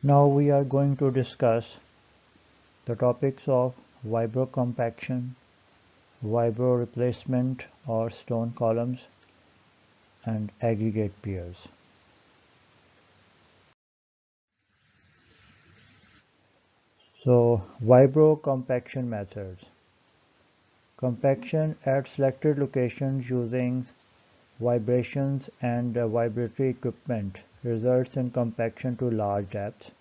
Now we are going to discuss the topics of Vibro Compaction, Vibro Replacement or stone columns, and aggregate piers. So, Vibro Compaction methods. Compaction at selected locations using vibrations and vibratory equipment results in compaction to large depths.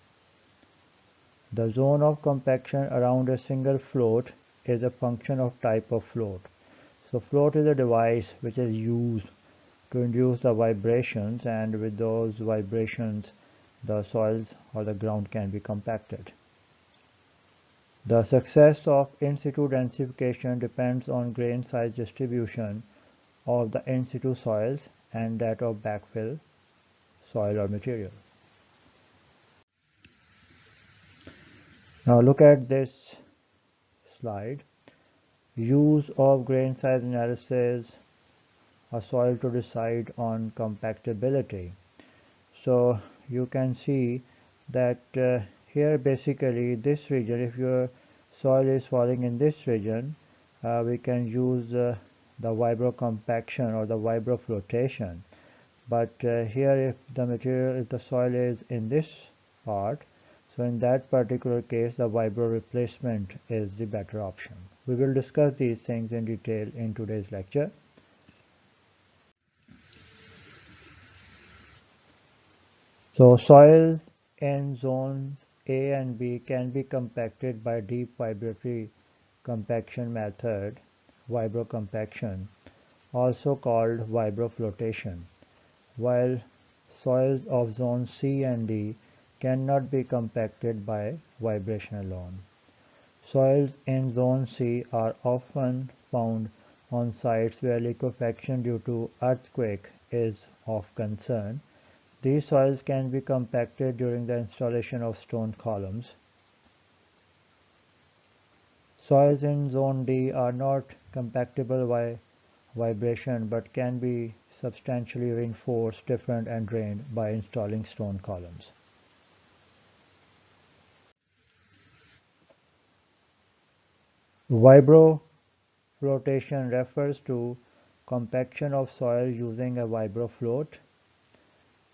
The zone of compaction around a single float is a function of type of float. So float is a device which is used to induce the vibrations, and with those vibrations the soils or the ground can be compacted. The success of in situ densification depends on grain size distribution of the in situ soils and that of backfill soil or material. Now look at this slide. Use of grain size analysis a soil to decide on compactability. So you can see that here basically this region, if your soil is falling in this region, we can use the vibro compaction or the vibro flotation. But here if the soil is in this part, so in that particular case the vibro replacement is the better option. We will discuss these things in detail in today's lecture. So soil in zones A and B can be compacted by deep vibratory compaction method, vibro compaction, also called vibro flotation, while soils of zones C and D cannot be compacted by vibration alone. Soils in zone C are often found on sites where liquefaction due to earthquake is of concern. These soils can be compacted during the installation of stone columns. Soils in zone D are not compactable by vibration but can be substantially reinforced, stiffened and drained by installing stone columns. Vibro flotation refers to compaction of soil using a vibro float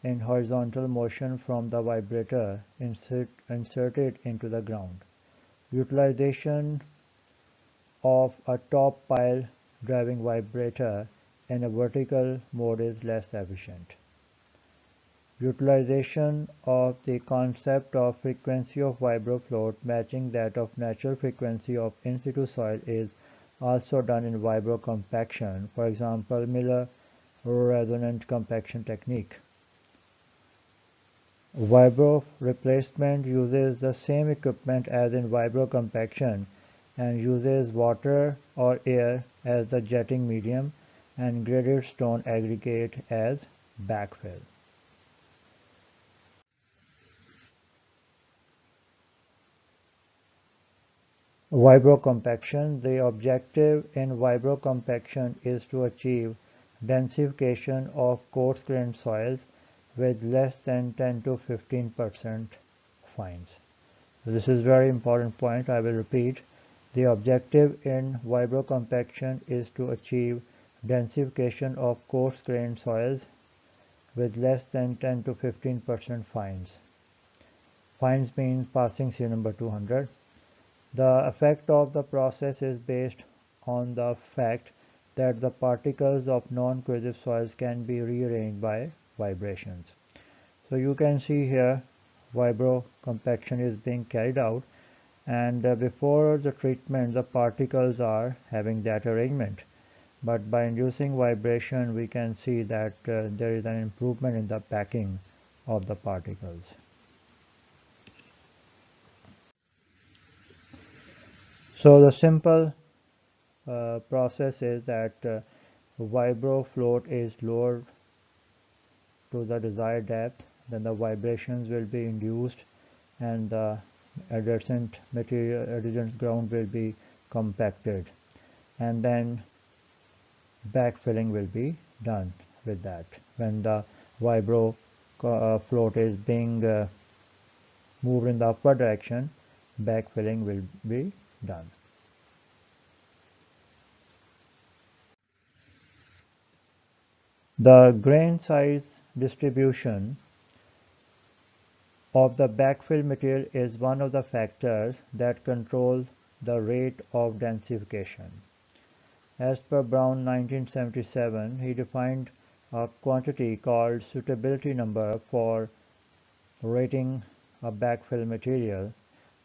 in horizontal motion from the vibrator inserted into the ground. Utilization of a top pile driving vibrator in a vertical mode is less efficient. Utilization of the concept of frequency of vibro float matching that of natural frequency of in situ soil is also done in vibro compaction, for example Miller resonant compaction technique. Vibro replacement uses the same equipment as in vibro compaction and uses water or air as the jetting medium and graded stone aggregate as backfill. Vibro compaction. The objective in vibro compaction is to achieve densification of coarse-grained soils with less than 10 to 15% fines. This is very important point. I will repeat. The objective in vibro compaction is to achieve densification of coarse-grained soils with less than 10 to 15% fines. Fines means passing C number 200. The effect of the process is based on the fact that the particles of non-cohesive soils can be rearranged by vibrations. So you can see here vibro compaction is being carried out, and before the treatment the particles are having that arrangement, but by inducing vibration we can see that there is an improvement in the packing of the particles. So the simple process is that vibro float is lowered to the desired depth, then the vibrations will be induced and the adjacent ground will be compacted, and then backfilling will be done with that when the vibro float is being moved in the upward direction, backfilling will be done. The grain size distribution of the backfill material is one of the factors that control the rate of densification. As per Brown 1977, he defined a quantity called suitability number for rating a backfill material.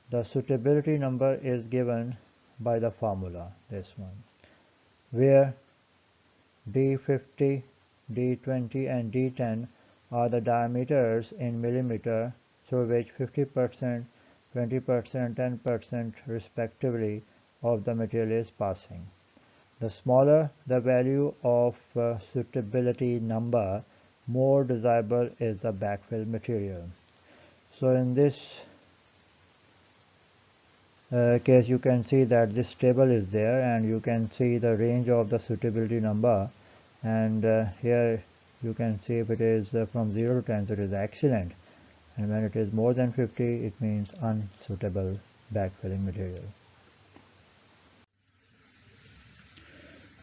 The suitability number is given by the formula, this one, where D50, D20 and D10 are the diameters in millimeter through which 50%, 20% and 10% respectively of the material is passing. The smaller the value of suitability number, more desirable is the backfill material. So in this case, you can see that this table is there and you can see the range of the suitability number, and here you can see if it is from 0 to 10, so it is excellent, and when it is more than 50, it means unsuitable backfilling material.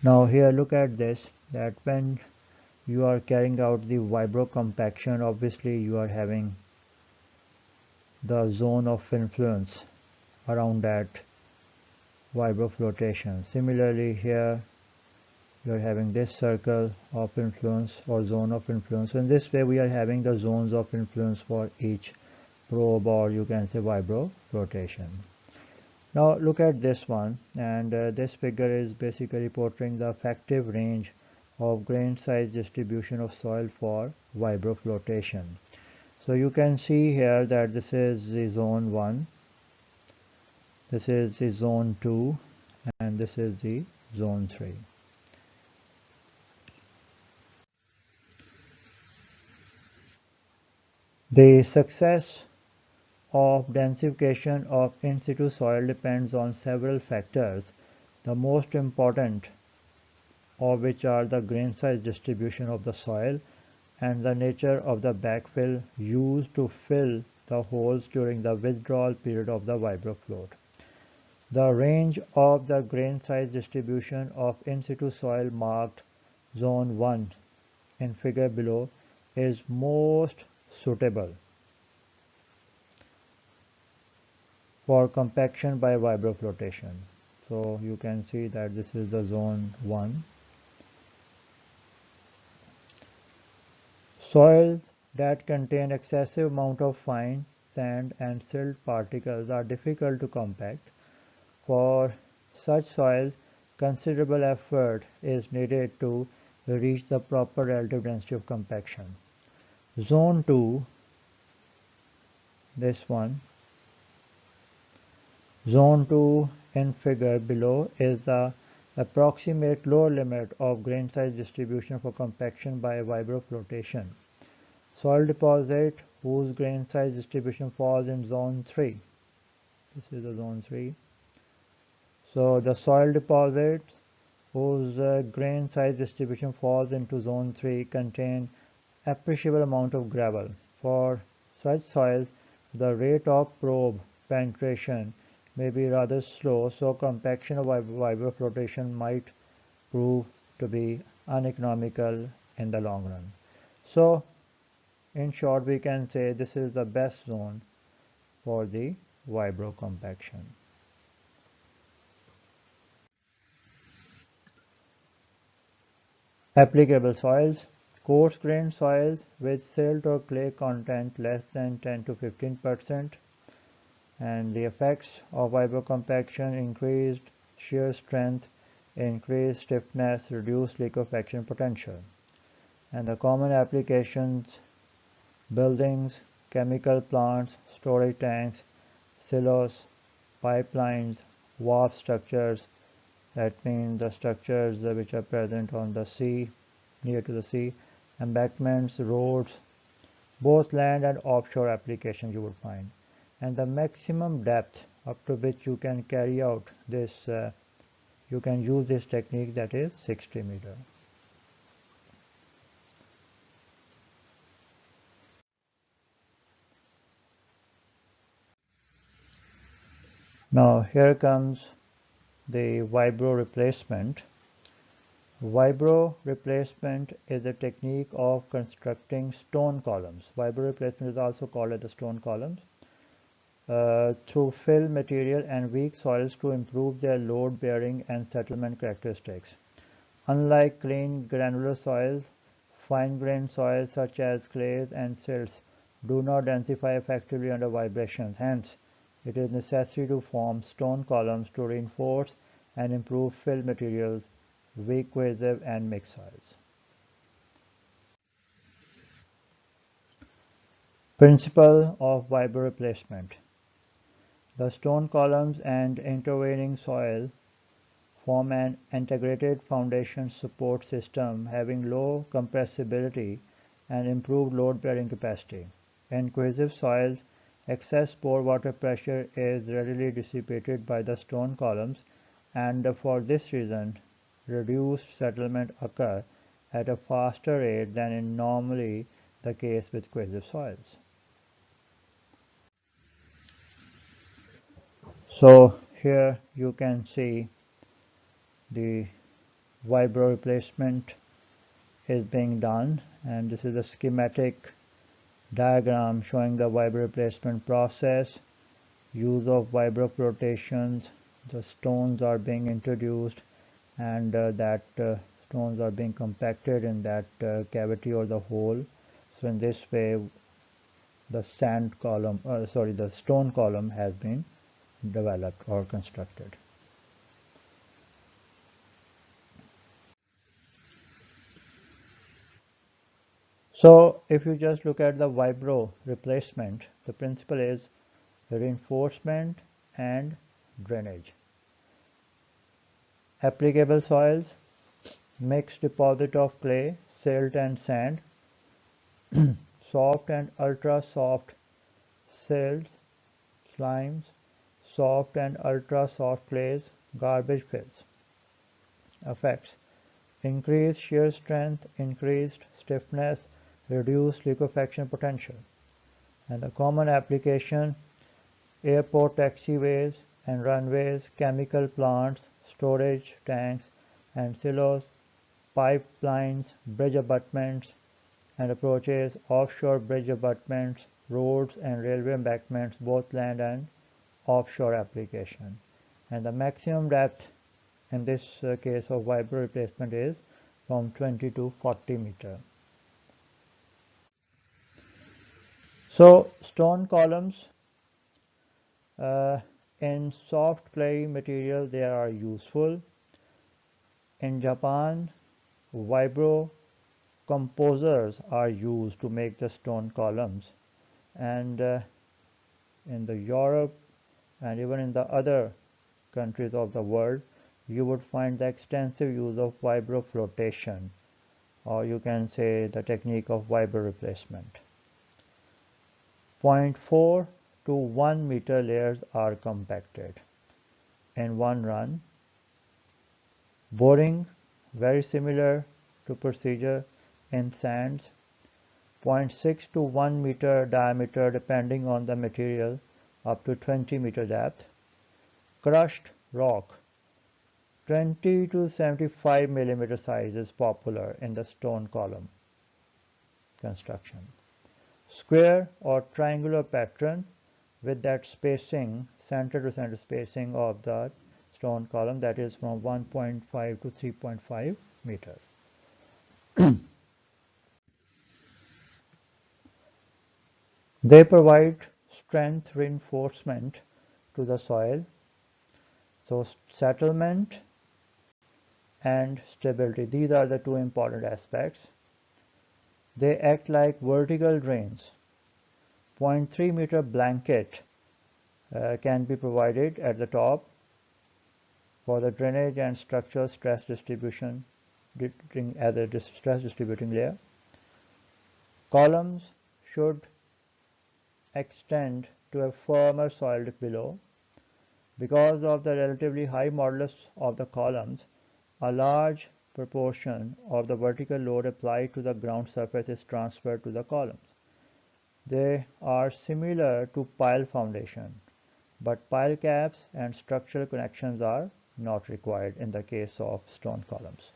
Now here look at this, that when you are carrying out the Vibro compaction, obviously you are having the zone of influence around that Vibro flotation. Similarly here you are having this circle of influence or zone of influence. So in this way we are having the zones of influence for each probe, or you can say Vibro flotation. Now look at this one, and this figure is basically portraying the effective range of grain size distribution of soil for Vibro flotation. So you can see here that this is the zone 1, this is the zone 2, and this is the zone 3. The success of densification of in situ soil depends on several factors, the most important of which are the grain size distribution of the soil and the nature of the backfill used to fill the holes during the withdrawal period of the Vibro float. The range of the grain size distribution of in situ soil marked zone 1 in figure below is most suitable for compaction by Vibro flotation. So you can see that this is the zone 1. Soils that contain excessive amount of fine sand and silt particles are difficult to compact. For such soils, considerable effort is needed to reach the proper relative density of compaction. Zone 2, this one, Zone 2 in figure below is the approximate lower limit of grain size distribution for compaction by Vibro flotation. Soil deposit whose grain size distribution falls in zone 3. This is the zone 3. So the soil deposits whose grain size distribution falls into zone 3 contain appreciable amount of gravel. For such soils, the rate of probe penetration may be rather slow, so compaction of Vibro flotation might prove to be uneconomical in the long run. So in short, we can say this is the best zone for the Vibro compaction. Applicable soils: coarse-grained soils with silt or clay content less than 10 to 15%. And the effects of Vibro compaction: increased shear strength, increased stiffness, reduced liquefaction potential. And the common applications: buildings, chemical plants, storage tanks, silos, pipelines, wharf structures, that means the structures which are present on the sea, near to the sea, embankments, roads, both land and offshore applications you would find. And the maximum depth up to which you can carry out this, you can use this technique, that is 60 meter. Now here comes the Vibro replacement. Vibro replacement is a technique of constructing stone columns. Vibro replacement is also called as the stone columns through fill material and weak soils to improve their load bearing and settlement characteristics. Unlike clean granular soils, fine-grained soils such as clays and silts do not densify effectively under vibrations. Hence, it is necessary to form stone columns to reinforce and improve fill materials, weak, cohesive, and mixed soils. Principle of Vibro replacement. The stone columns and intervening soil form an integrated foundation support system having low compressibility and improved load-bearing capacity. In cohesive soils, excess pore water pressure is readily dissipated by the stone columns, and for this reason, reduced settlement occur at a faster rate than is normally the case with cohesive soils. So here you can see the Vibro replacement is being done, and this is a schematic diagram showing the Vibro replacement process, use of vibro flotations. The stones are being introduced, and stones are being compacted in that cavity or the hole. So in this way the the stone column has been developed or constructed. So if you just look at the Vibro replacement, the principle is reinforcement and drainage. Applicable soils: mixed deposit of clay, silt and sand, soft and ultra soft silts, slimes, soft and ultra soft clays, garbage fills. Effects: increased shear strength, increased stiffness, reduced liquefaction potential. And the common application: airport taxiways and runways, chemical plants, storage tanks and silos, pipelines, bridge abutments and approaches, offshore bridge abutments, roads and railway embankments, both land and offshore application. And the maximum depth in this case of Vibro replacement is from 20 to 40 meter. So stone columns in soft clay material, they are useful. In Japan, Vibro composers are used to make the stone columns, and in the Europe and even in the other countries of the world, you would find the extensive use of vibro flotation, or you can say the technique of vibro replacement. 0.4 to 1 meter layers are compacted in one run. Boring, very similar to procedure in sands. 0.6 to 1 meter diameter depending on the material, up to 20 meter depth. Crushed rock, 20 to 75 millimeter size is popular in the stone column construction. Square or triangular pattern with that spacing, center to center spacing of the stone column, that is from 1.5 to 3.5 meters. They provide strength reinforcement to the soil, so settlement and stability, these are the two important aspects. They act like vertical drains. 0.3 meter blanket can be provided at the top for the drainage and structural stress distribution as a stress distributing layer. Columns should extend to a firmer soil below. Because of the relatively high modulus of the columns, a large proportion of the vertical load applied to the ground surface is transferred to the columns. They are similar to pile foundation but pile caps and structural connections are not required in the case of stone columns.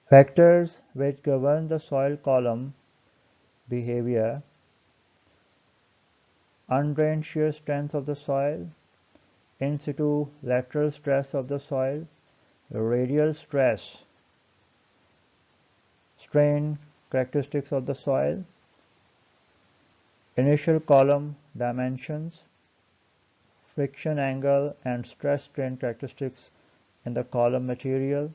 Factors which govern the soil column behavior: undrained shear strength of the soil, in situ lateral stress of the soil, radial stress strain characteristics of the soil, initial column dimensions, friction angle and stress strain characteristics in the column material.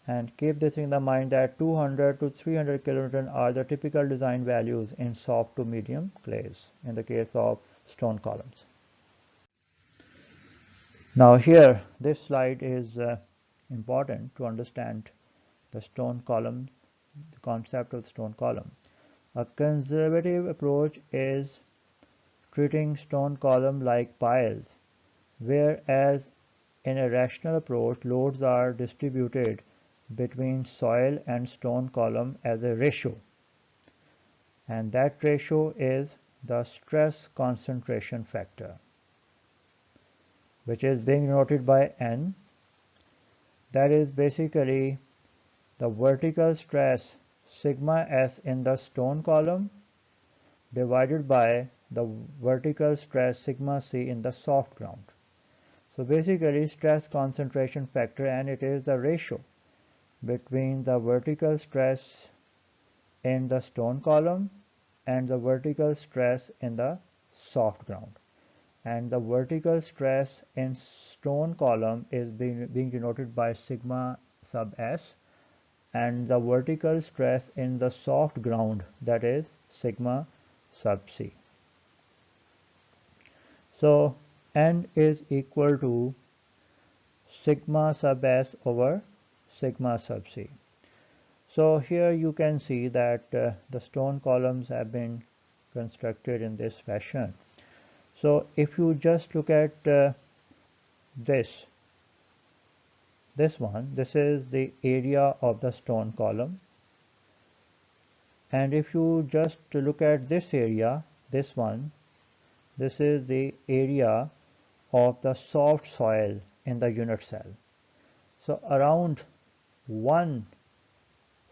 And keep this in the mind that 200 to 300 kilonewton are the typical design values in soft to medium clays in the case of stone columns. Now here, this slide is important to understand the stone column, the concept of the stone column. A conservative approach is treating stone column like piles, whereas in a rational approach, loads are distributed between soil and stone column as a ratio, and that ratio is the stress concentration factor, which is being denoted by N. That is basically the vertical stress sigma s in the stone column divided by the vertical stress sigma c in the soft ground. So basically stress concentration factor, and it is the ratio between the vertical stress in the stone column and the vertical stress in the soft ground. And the vertical stress in stone column is being denoted by sigma sub s, and the vertical stress in the soft ground, that is sigma sub c. So N is equal to sigma sub s over sigma sub c. So here you can see that the stone columns have been constructed in this fashion. So if you just look at this one, this is the area of the stone column, and if you just look at this area, this one, this is the area of the soft soil in the unit cell. So around one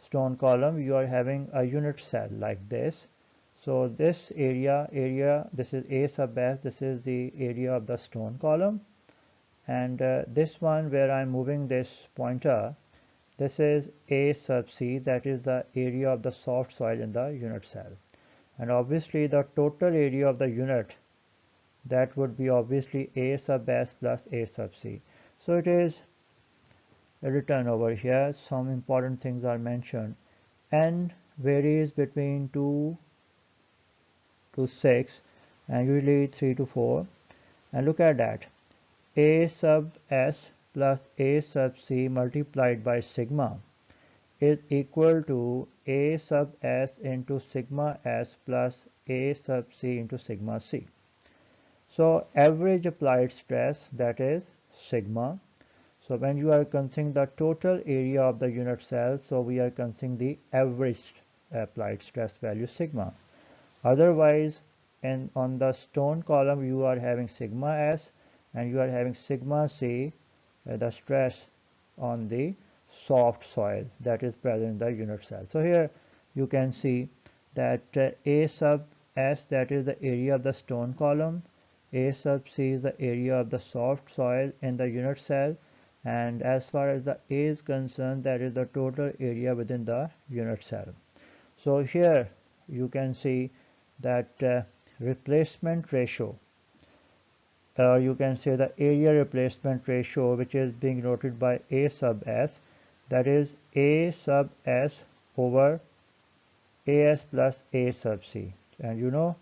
stone column you are having a unit cell like this. So this area, this is A sub s, this is the area of the stone column, and this one where I am moving this pointer, this is A sub c, that is the area of the soft soil in the unit cell. And obviously the total area of the unit, that would be obviously A sub s plus A sub c. So it is written over here, some important things are mentioned. N varies between 2 to 6 and usually 3 to 4, and look at that, A sub s plus A sub c multiplied by sigma is equal to A sub s into sigma s plus A sub c into sigma c. So average applied stress, that is sigma. So when you are considering the total area of the unit cell, so we are considering the average applied stress value sigma. Otherwise, on the stone column you are having sigma s and you are having sigma c, the stress on the soft soil that is present in the unit cell. So here you can see that A sub s, that is the area of the stone column, A sub c is the area of the soft soil in the unit cell, and as far as the A is concerned, that is the total area within the unit cell. So here you can see that replacement ratio, or you can say the area replacement ratio, which is being noted by A sub s, that is A sub s over AS plus A sub c. And you know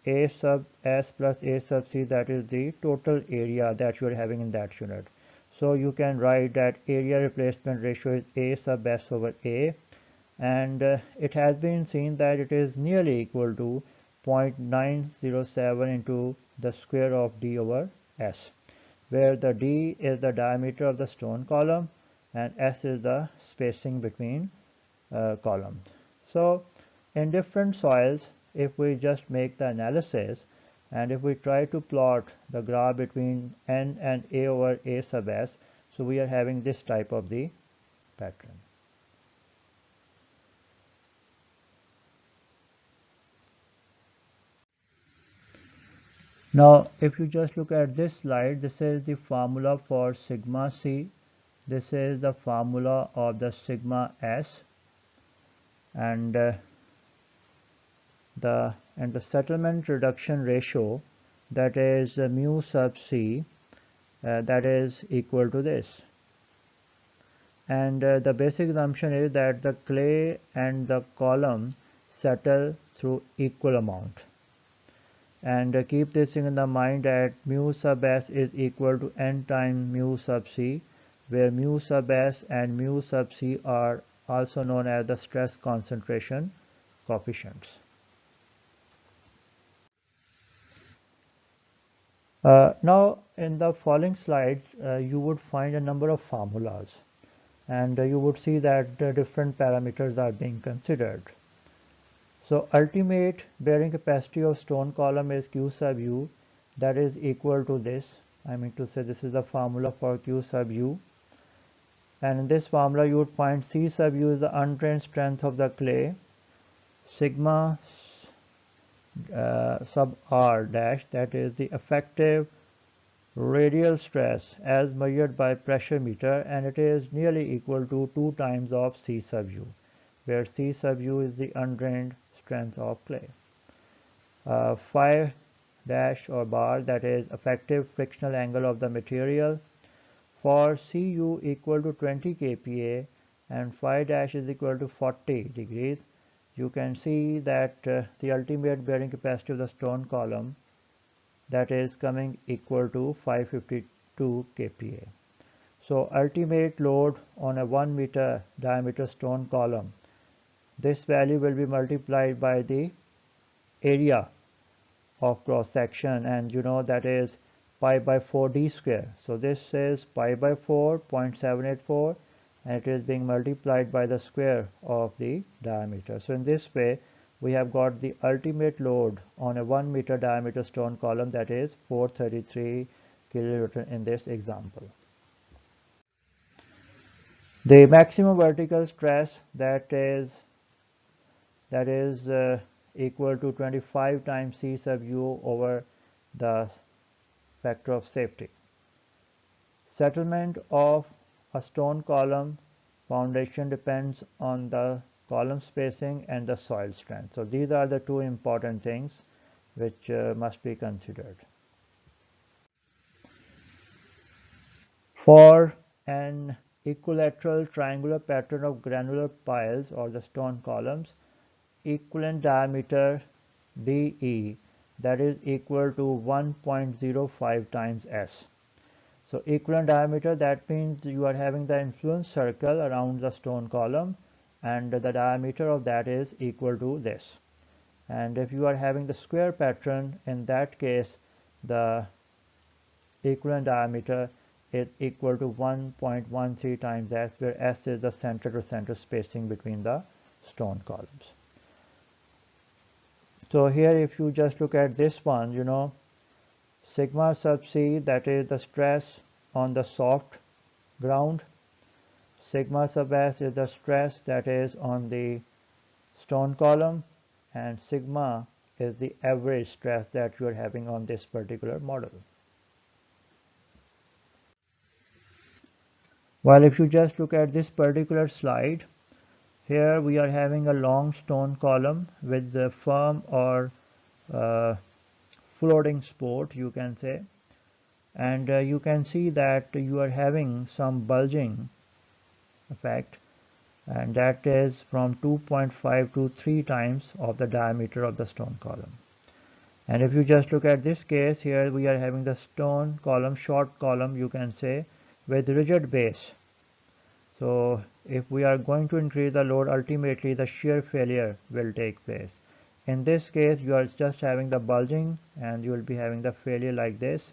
A sub s plus A sub c, that is the total area that you are having in that unit. So you can write that area replacement ratio is A sub s over A, and it has been seen that it is nearly equal to 0.907 into the square of d over s, where the d is the diameter of the stone column and s is the spacing between columns. So in different soils, if we just make the analysis and if we try to plot the graph between N and A over A sub S, so we are having this type of the pattern. Now, if you just look at this slide, this is the formula for sigma C. This is the formula of the sigma S, and the settlement reduction ratio, that is mu sub C, that is equal to this. And the basic assumption is that the clay and the column settle through equal amount. And keep this thing in the mind that mu sub S is equal to N times mu sub C, where mu sub S and mu sub C are also known as the stress concentration coefficients. Now in the following slides, you would find a number of formulas, and you would see that different parameters are being considered. So ultimate bearing capacity of stone column is Q sub U, that is equal to this. I mean to say this is the formula for Q sub U. And in this formula you would find C sub U is the undrained strength of the clay, sigma sub R dash, that is the effective radial stress as measured by pressure meter, and it is nearly equal to 2 times of C sub U, where C sub U is the undrained strength of clay. Phi dash or bar, that is effective frictional angle of the material. For Cu equal to 20 kPa and phi dash is equal to 40 degrees, you can see that the ultimate bearing capacity of the stone column, that is coming equal to 552 kPa. So ultimate load on a 1 meter diameter stone column, this value will be multiplied by the area of cross section, and you know that is pi by 4 d square. So this is pi by 4, 0.784, and it is being multiplied by the square of the diameter. So in this way we have got the ultimate load on a 1 meter diameter stone column, that is 433 kilonewton in this example. The maximum vertical stress, that is equal to 25 times C sub U over the factor of safety. Settlement of a stone column foundation depends on the column spacing and the soil strength. So these are the two important things which must be considered. For an equilateral triangular pattern of granular piles or the stone columns, equivalent diameter DE, that is equal to 1.05 times S. So equivalent diameter, that means you are having the influence circle around the stone column, and the diameter of that is equal to this. And if you are having the square pattern, in that case the equivalent diameter is equal to 1.13 times S, where S is the center to center spacing between the stone columns. So here if you just look at this one, you know, sigma sub C, that is the stress on the soft ground. Sigma sub S is the stress that is on the stone column, and sigma is the average stress that you are having on this particular model. While if you just look at this particular slide, here we are having a long stone column with the firm or floating support, you can say, and you can see that you are having some bulging effect, and that is from 2.5 to 3 times of the diameter of the stone column. And if you just look at this case, here we are having the stone column, short column you can say, with rigid base. So if we are going to increase the load, ultimately the shear failure will take place. In this case you are just having the bulging, and you will be having the failure like this,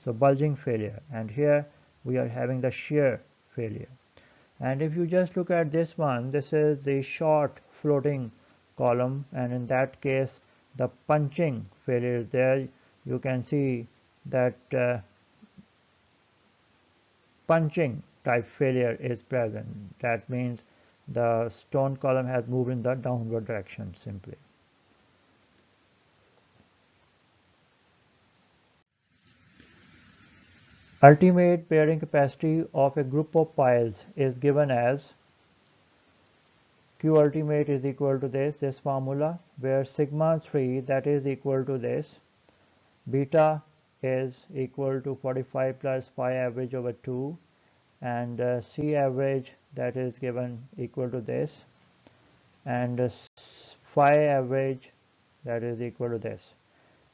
so bulging failure, and here we are having the shear failure. And if you just look at this one, this is the short floating column, and in that case the punching failure is there. You can see that punching type failure is present. That means the stone column has moved in the downward direction simply. Ultimate bearing capacity of a group of piles is given as Q ultimate is equal to this formula, where sigma 3, that is equal to this, beta is equal to 45 plus phi average over 2, and C average, that is given equal to this, and phi average, that is equal to this.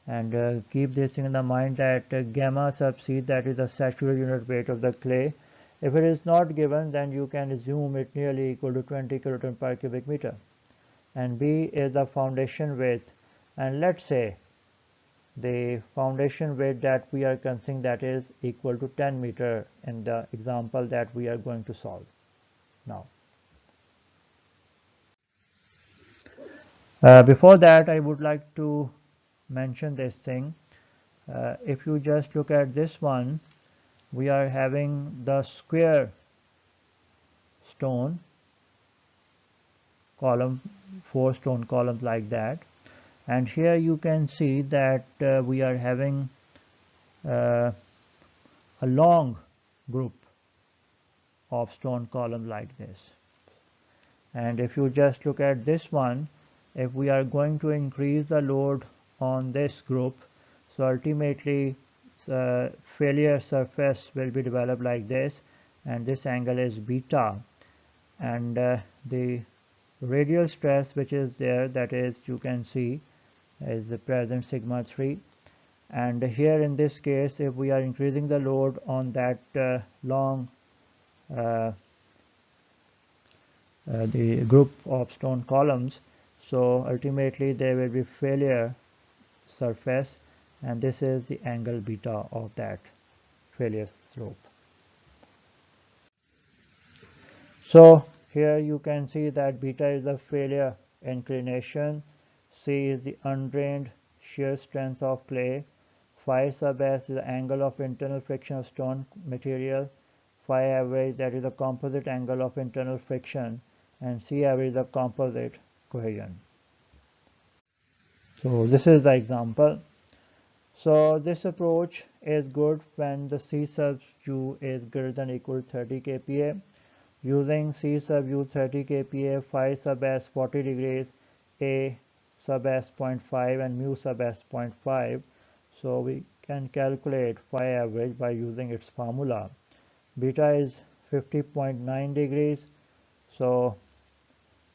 And keep this thing in the mind that gamma sub C, that is the saturated unit weight of the clay. If it is not given, then you can assume it nearly equal to 20 kilonewton per cubic meter. And B is the foundation width, and let's say the foundation width that we are considering, that is equal to 10 meter in the example that we are going to solve now. Before that, I would like to mention this thing. If you just look at this one, we are having the square stone column, 4 stone columns like that, and here you can see that we are having a long group of stone column like this. And if you just look at this one, if we are going to increase the load on this group, so ultimately failure surface will be developed like this, and this angle is beta, and the radial stress which is there, that is, you can see, is the present sigma 3. And here in this case, if we are increasing the load on that long the group of stone columns, so ultimately there will be failure surface, and this is the angle beta of that failure slope. So here you can see that beta is the failure inclination, C is the undrained shear strength of clay, phi sub s is the angle of internal friction of stone material, phi average, that is the composite angle of internal friction, and C average is the composite cohesion. So this is the example. So this approach is good when the C sub u is greater than or equal to 30 kPa. Using C sub u 30 kPa, phi sub s 40 degrees, A sub s 0.5 and mu sub s 0.5. So we can calculate phi average by using its formula. Beta is 50.9 degrees. So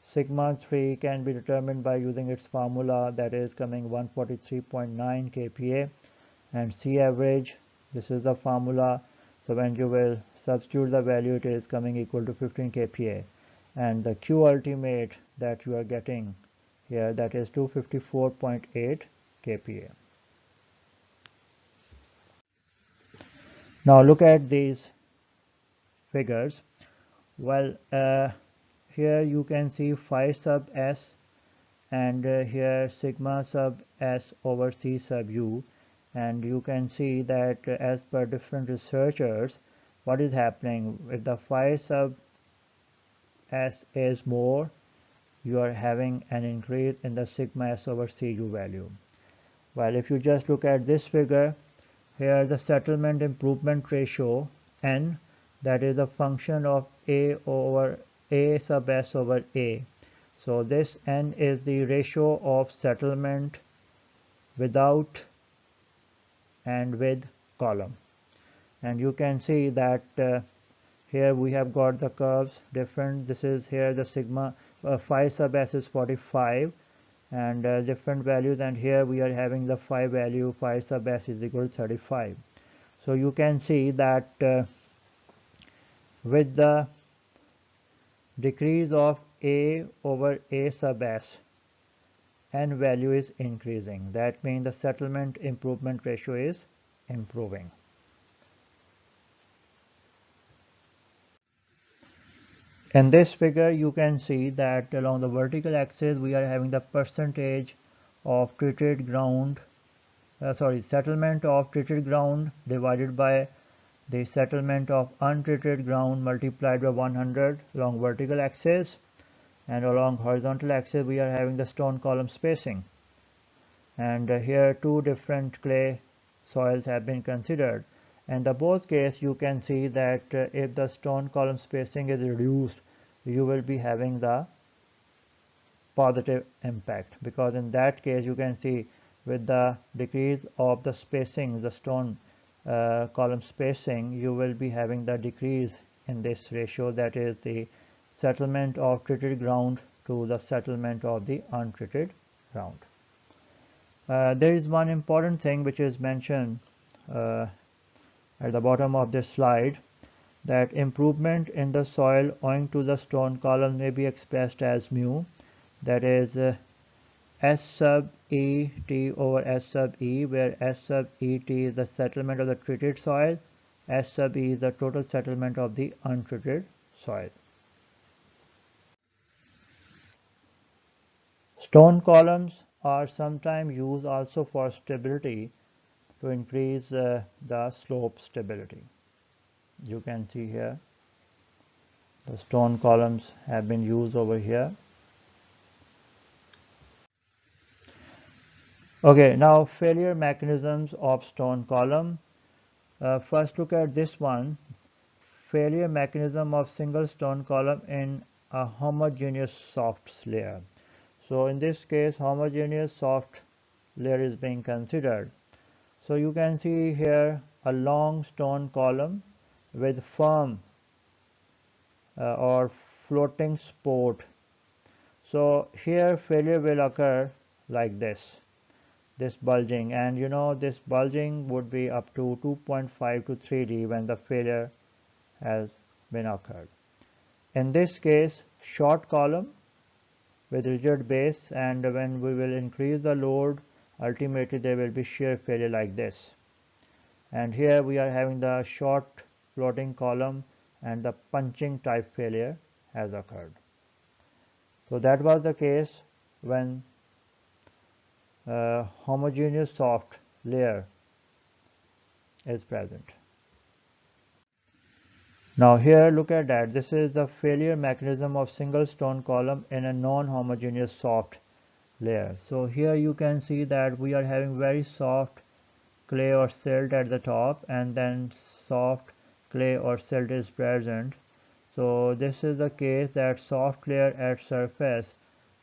sigma 3 can be determined by using its formula, that is coming 143.9 kPa, and C average, this is the formula, so when you will substitute the value, it is coming equal to 15 kPa, and the Q ultimate that you are getting here, that is 254.8 kPa. Now look at these figures. Well, here you can see phi sub s, and here sigma sub s over C sub u, and you can see that as per different researchers, what is happening if the phi sub s is more, you are having an increase in the sigma s over Cu value. While if you just look at this figure, here the settlement improvement ratio n, that is a function of A over A sub s over A. So this n is the ratio of settlement without and with column, and you can see that here we have got the curves different. This is here the sigma phi sub s is 45 and different values, and here we are having the phi value, phi sub s is equal to 35. So you can see that with the decrease of A over A sub s, n value is increasing. That means the settlement improvement ratio is improving. In this figure you can see that along the vertical axis we are having the percentage of treated ground settlement of treated ground divided by the settlement of untreated ground multiplied by 100 along vertical axis, and along horizontal axis we are having the stone column spacing. And here two different clay soils have been considered. In the both case you can see that if the stone column spacing is reduced, you will be having the positive impact, because in that case you can see with the decrease of the spacing, the stone column spacing, you will be having the decrease in this ratio, that is the settlement of treated ground to the settlement of the untreated ground. There is one important thing which is mentioned at the bottom of this slide, that improvement in the soil owing to the stone column may be expressed as mu, that is S sub E T over S sub E, where S sub E T is the settlement of the treated soil, S sub E is the total settlement of the untreated soil. Stone columns are sometimes used also for stability, to increase the slope stability. You can see here the stone columns have been used over here. Okay, now failure mechanisms of stone column. First look at this one, failure mechanism of single stone column in a homogeneous soft layer. So in this case homogeneous soft layer is being considered. So you can see here a long stone column with firm or floating support. So here failure will occur like this bulging, and you know this bulging would be up to 2.5 to 3D when the failure has been occurred. In this case short column with rigid base, and when we will increase the load, ultimately there will be shear failure like this. And here we are having the short floating column and the punching type failure has occurred. So that was the case when homogeneous soft layer is present. Now here look at that, this is the failure mechanism of single stone column in a non-homogeneous soft layer. So here you can see that we are having very soft clay or silt at the top, and then soft clay or silt is present. So this is the case that soft layer at surface,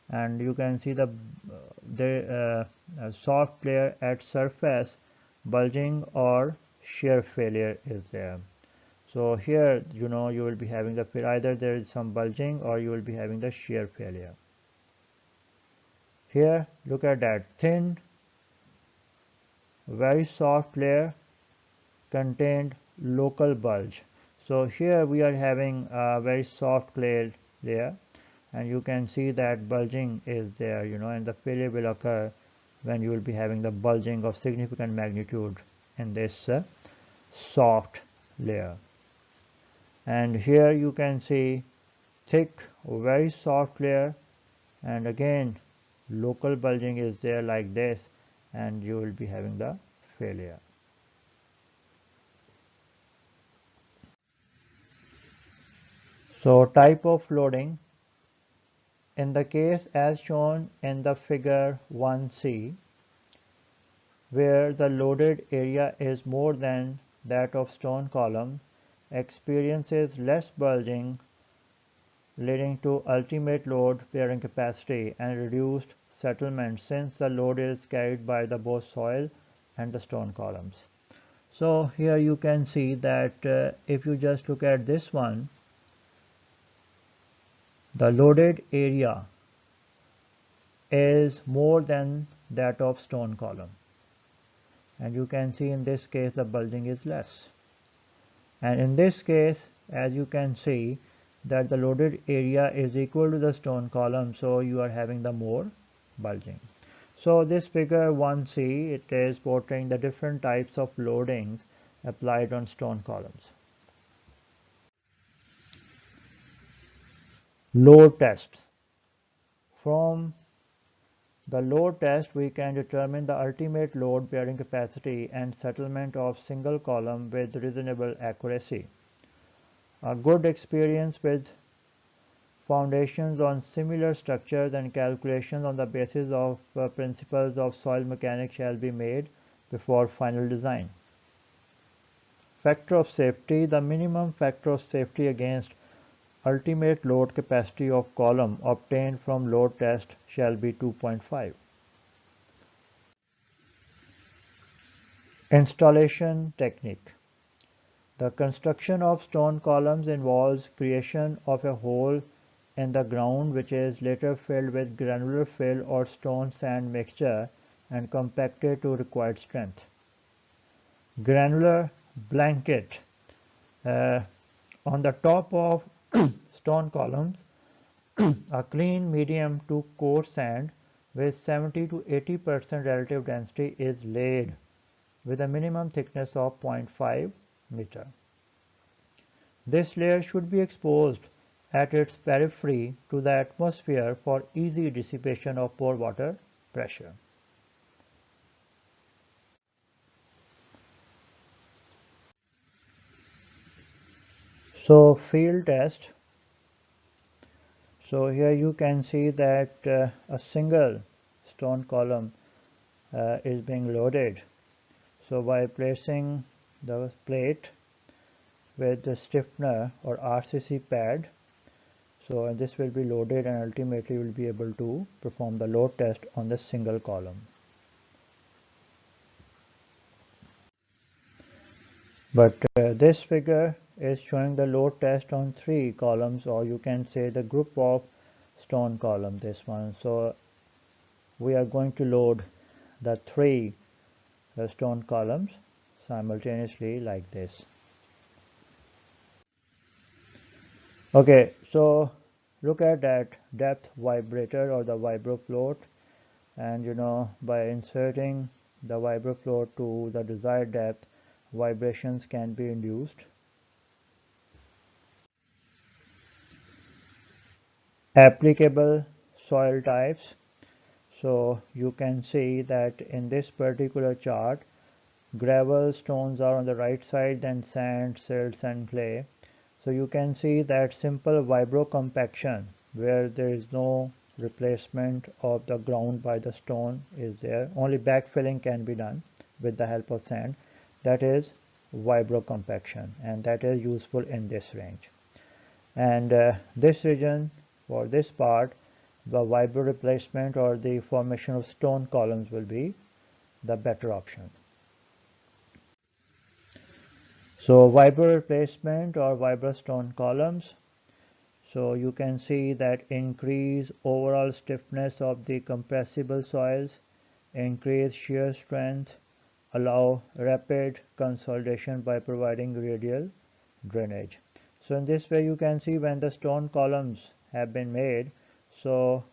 and you can see the soft layer at surface bulging or shear failure is there. So here you know you will be having the either there is some bulging or you will be having the shear failure. Here look at that, thin very soft layer contained local bulge. So here we are having a very soft clay layer, and you can see that bulging is there, you know, and the failure will occur when you will be having the bulging of significant magnitude in this soft layer. And here you can see thick very soft layer, and again local bulging is there like this, and you will be having the failure. So type of loading. In the case as shown in the figure 1c, where the loaded area is more than that of stone column, experiences less bulging, leading to ultimate load bearing capacity and reduced settlement, since the load is carried by the both soil and the stone columns. So here you can see that if you just look at this one, the loaded area is more than that of stone column, and you can see in this case the bulging is less, and in this case as you can see that the loaded area is equal to the stone column, so you are having the more bulging. So this figure 1c, it is portraying the different types of loadings applied on stone columns. Load tests. From the load test, we can determine the ultimate load bearing capacity and settlement of single column with reasonable accuracy. A good experience with foundations on similar structures and calculations on the basis of principles of soil mechanics shall be made before final design. Factor of safety. The minimum factor of safety against ultimate load capacity of column obtained from load test shall be 2.5. Installation technique. The construction of stone columns involves creation of a hole in the ground which is later filled with granular fill or stone sand mixture and compacted to required strength. Granular blanket on the top of stone columns, a clean medium to coarse sand with 70 to 80% relative density is laid with a minimum thickness of 0.5 meter. This layer should be exposed at its periphery to the atmosphere for easy dissipation of pore water pressure. So field test. So here you can see that a single stone column is being loaded. So by placing the plate with the stiffener or RCC pad, so this will be loaded and ultimately will be able to perform the load test on the single column. But this figure is showing the load test on 3 columns, or you can say the group of stone column, this one. So we are going to load the 3 stone columns simultaneously like this. Okay, so look at that depth vibrator or the vibro float, and by inserting the vibro float to the desired depth, vibrations can be induced. Applicable soil types. So you can see that in this particular chart, gravel stones are on the right side, then sand, silts and clay. So you can see that simple vibro compaction, where there is no replacement of the ground by the stone is there. Only backfilling can be done with the help of sand. That is vibro compaction, and that is useful in this range. And this region, for this part, the vibro replacement or the formation of stone columns will be the better option. So vibro replacement or vibro stone columns. So you can see that increase overall stiffness of the compressible soils, increase shear strength, allow rapid consolidation by providing radial drainage. So in this way you can see when the stone columns have been made, so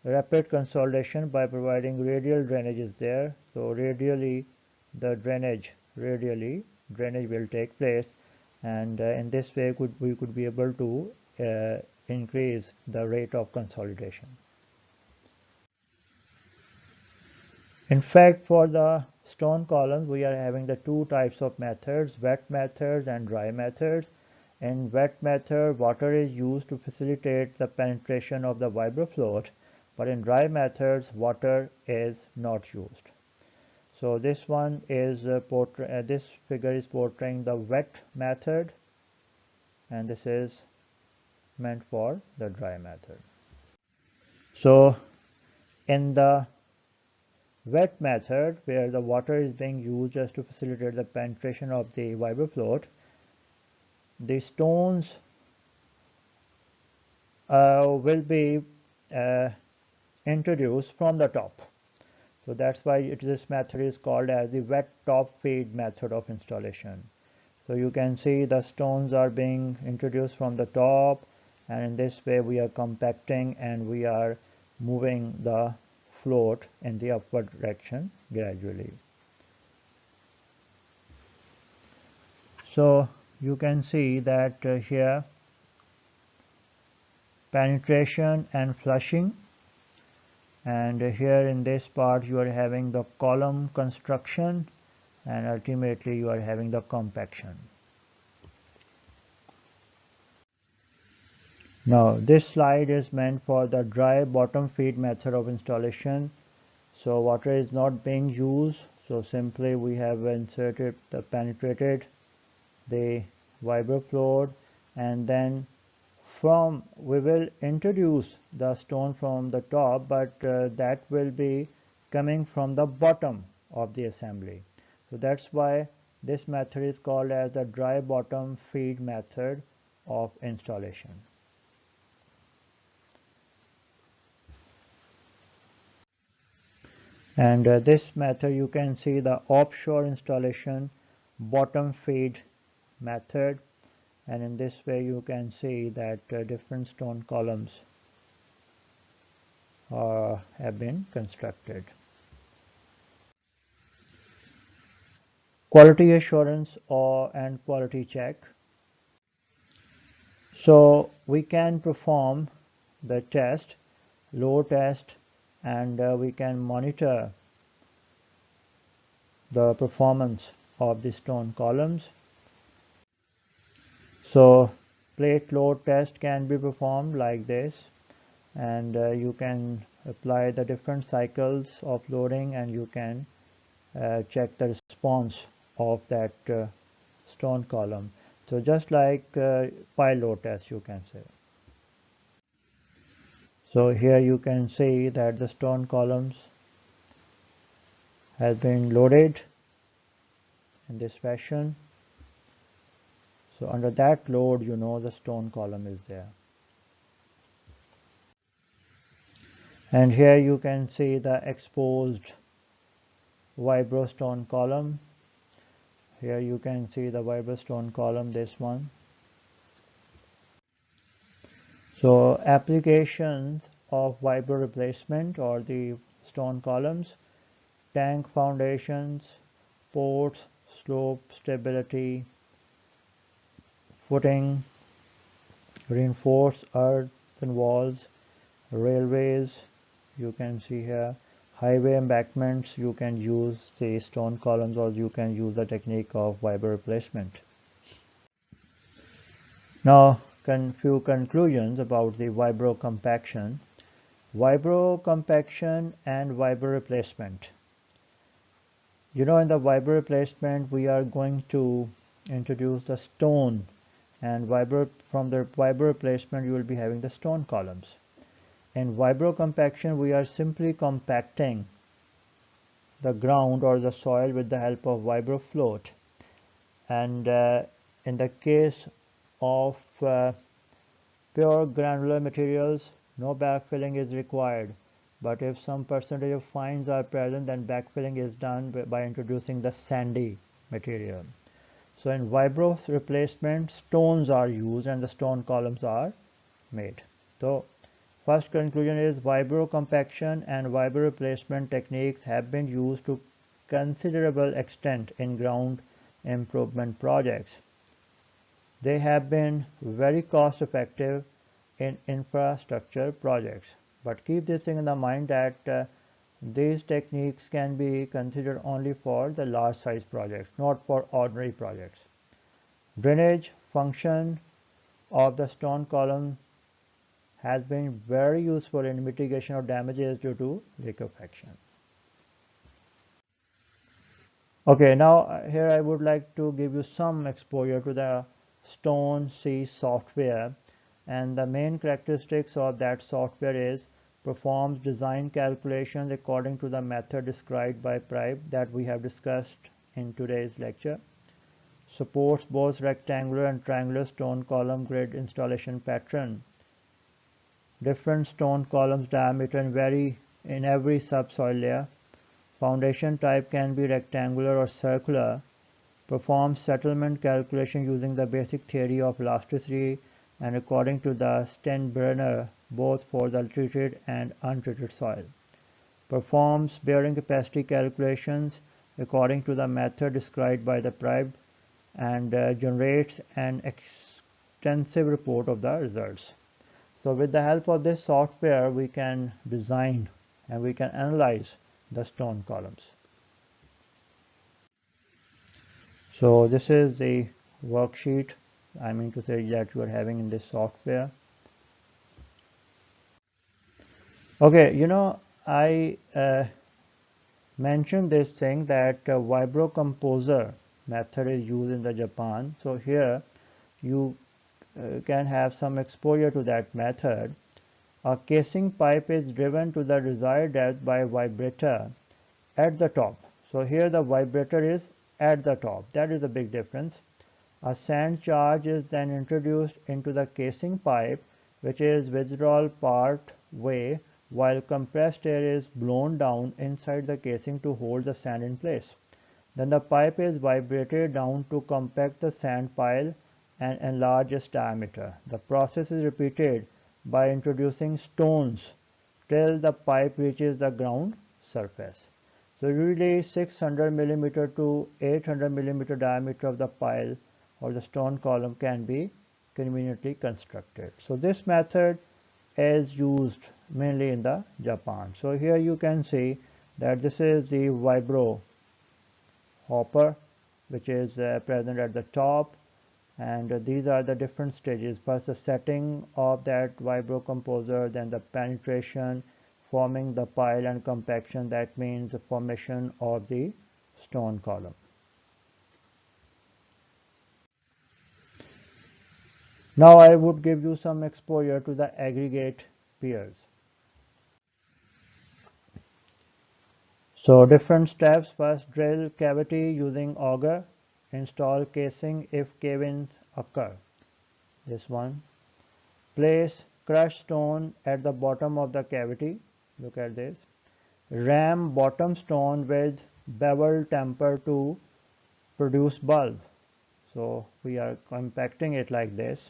rapid consolidation by providing radial drainage is there. So radially drainage will take place, and in this way we could be able to increase the rate of consolidation. In fact, for the stone columns we are having the 2 types of methods, wet methods and dry methods. In wet method, water is used to facilitate the penetration of the vibro float, but in dry methods water is not used. So this one is this figure is portraying the wet method, and this is meant for the dry method. So in the wet method, where the water is being used just to facilitate the penetration of the vibro float, the stones will be introduced from the top. So that's why this method is called as the wet top feed method of installation. So you can see the stones are being introduced from the top, and in this way we are compacting and we are moving the float in the upward direction gradually. So you can see that here penetration and flushing, and here in this part you are having the column construction, and ultimately you are having the compaction. Now this slide is meant for the dry bottom feed method of installation. So water is not being used, so simply we have penetrated the vibro fluid, and then we will introduce the stone from the top, but that will be coming from the bottom of the assembly. So that's why this method is called as the dry bottom feed method of installation. And this method, you can see the offshore installation bottom feed method, and in this way you can see that different stone columns have been constructed. Quality assurance and quality check. So we can perform the test, load test, and we can monitor the performance of the stone columns. So plate load test can be performed like this, and you can apply the different cycles of loading, and you can check the response of that stone column. So just like pile load test, you can say. So here you can see that the stone columns has been loaded in this fashion. So under that load, you know the stone column is there. And here you can see the exposed vibro stone column. Here you can see the vibro stone column, this one. So applications of vibro replacement or the stone columns: tank foundations, ports, slope stability, footing, reinforced earthen walls, railways, you can see here, highway embankments, you can use the stone columns, or you can use the technique of vibro replacement. Now few conclusions about the vibro compaction. Vibro compaction and vibro replacement. In the vibro replacement we are going to introduce the stone, and from the vibro replacement you will be having the stone columns. In vibro compaction we are simply compacting the ground or the soil with the help of vibro float, and in the case of pure granular materials, no backfilling is required, but if some percentage of fines are present, then backfilling is done by introducing the sandy material. So in vibro replacement, stones are used and the stone columns are made. So first conclusion is vibro compaction and vibro replacement techniques have been used to considerable extent in ground improvement projects. They have been very cost effective in infrastructure projects. But keep this thing in the mind that these techniques can be considered only for the large size projects, not for ordinary projects. Drainage function of the stone column has been very useful in mitigation of damages due to liquefaction. Okay, now here I would like to give you some exposure to the Stone C software, and the main characteristics of that software is performs design calculations according to the method described by PRIBE that we have discussed in today's lecture, supports both rectangular and triangular stone column grid installation pattern. Different stone columns diameter vary in every subsoil layer. Foundation type can be rectangular or circular. Performs settlement calculation using the basic theory of elasticity and according to the Steinbrenner, both for the treated and untreated soil. Performs bearing capacity calculations according to the method described by the PRIBE, and generates an extensive report of the results. So with the help of this software, we can design and we can analyze the stone columns. So this is the worksheet, I mean to say, that you are having in this software. Okay, I mentioned this thing that Vibro Composer method is used in the Japan. So here you can have some exposure to that method. A casing pipe is driven to the desired depth by vibrator at the top. So here the vibrator is at the top. That is the big difference. A sand charge is then introduced into the casing pipe, which is withdrawal part way, while compressed air is blown down inside the casing to hold the sand in place. Then the pipe is vibrated down to compact the sand pile and enlarge its diameter. The process is repeated by introducing stones till the pipe reaches the ground surface. So usually 600 millimeter to 800 millimeter diameter of the pile or the stone column can be conveniently constructed. So this method is used mainly in the Japan. So here you can see that this is the Vibro hopper, which is present at the top, and these are the different stages. First the setting of that Vibro composer, then the penetration, forming the pile, and compaction, that means the formation of the stone column. Now I would give you some exposure to the aggregate piers. So different steps. First, drill cavity using auger. Install casing if cave-ins occur. This one. Place crushed stone at the bottom of the cavity. Look at this. Ram bottom stone with bevel temper to produce bulb. So we are compacting it like this,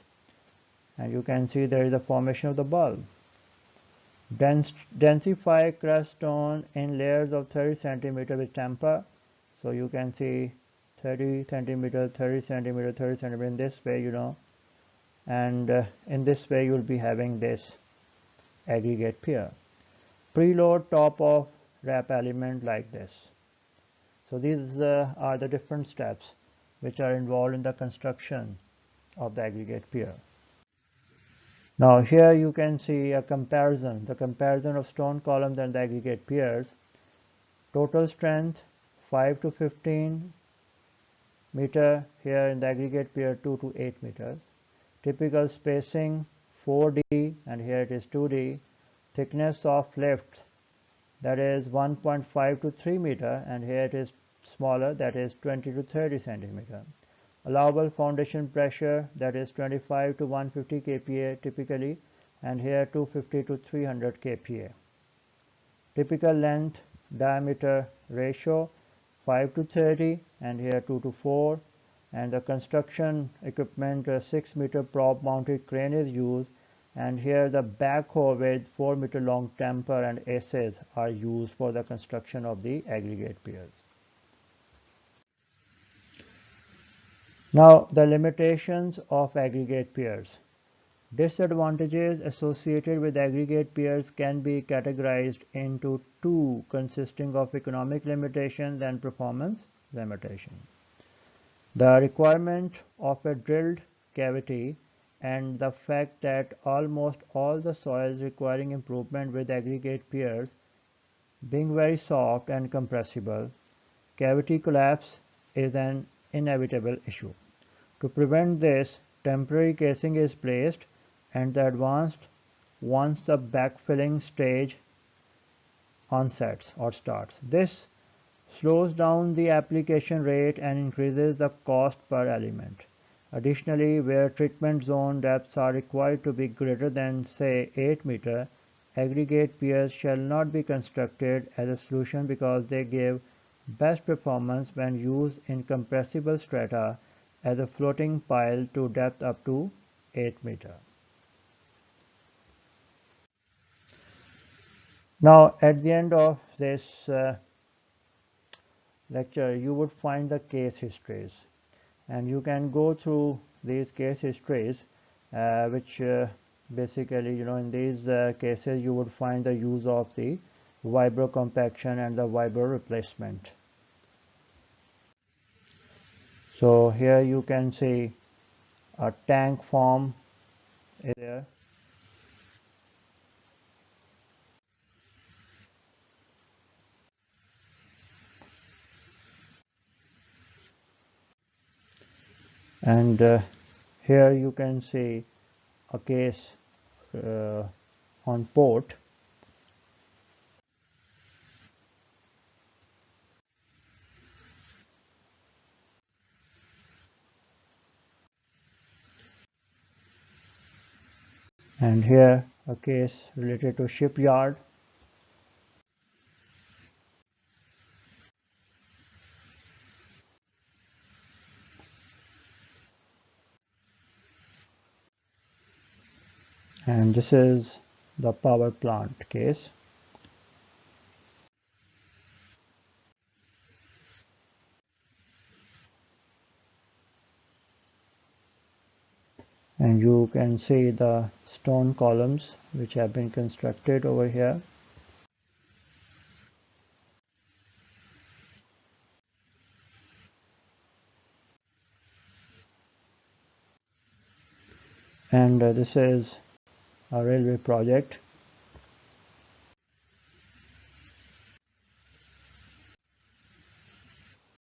and you can see there is a formation of the bulb. Densify crushed stone in layers of 30 centimeter with temper. So you can see 30 centimeter, 30 centimeter, 30 centimeter in this way, and in this way you will be having this aggregate pier. Preload top of wrap element like this. So these are the different steps which are involved in the construction of the aggregate pier. Now here you can see a comparison, the comparison of stone columns and the aggregate piers. Total strength 5 to 15 meter, here in the aggregate pier 2 to 8 meters. Typical spacing 4D, and here it is 2D. Thickness of lift, that is 1.5 to 3 meter, and here it is smaller, that is 20 to 30 centimeter. Allowable foundation pressure, that is 25 to 150 kPa typically, and here 250 to 300 kPa. Typical length diameter ratio 5 to 30, and here 2 to 4, and the construction equipment 6 meter prop mounted crane is used, and here the backhoe with 4 meter long temper and aces are used for the construction of the aggregate piers. Now the limitations of aggregate piers. Disadvantages associated with aggregate piers can be categorized into two, consisting of economic limitations and performance limitation. The requirement of a drilled cavity and the fact that almost all the soils requiring improvement with aggregate piers being very soft and compressible, cavity collapse is an inevitable issue. To prevent this, temporary casing is placed and the advanced once the backfilling stage onsets or starts. This slows down the application rate and increases the cost per element. Additionally, where treatment zone depths are required to be greater than, say, 8 meter, aggregate piers shall not be constructed as a solution because they give best performance when used in compressible strata as a floating pile to depth up to 8 meter. Now at the end of this lecture you would find the case histories, and you can go through these case histories which basically, in these cases you would find the use of the Vibro Compaction and the Vibro Replacement. So here you can see a tank form is there, and here you can see a case uh, on port, and here a case related to shipyard, and this is the power plant case. And you can see the stone columns which have been constructed over here. And this is a railway project